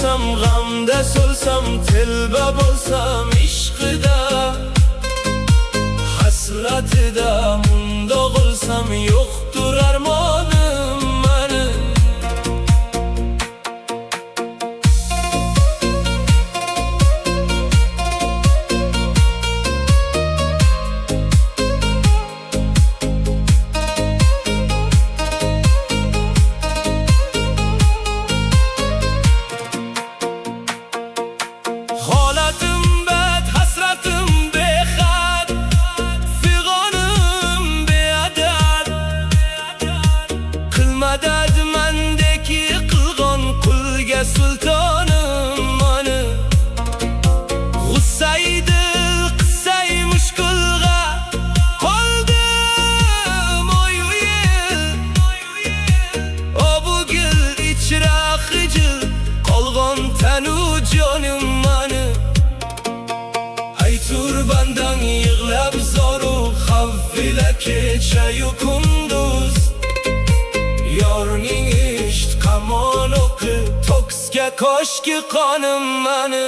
bo'lsam, g'amda so'lsam, telba bo'lsam ishqida, hasratida mundoq o'lsam, yo'qdir armonim mani. Holatim bad, hasratim behad, fig'onim beadad. Qilmadad mendeki qilg'on qulga sultonim mani. G'ussaydi qissay mushkulga qoldim oyu yil. O bu gil ichra xijil qolg'on tanu jonim mani. Aytur bandang yig'lab zoru xavfila kechayu kunduz. Yorning isht qamon o'qi toksga koshki qonim mani.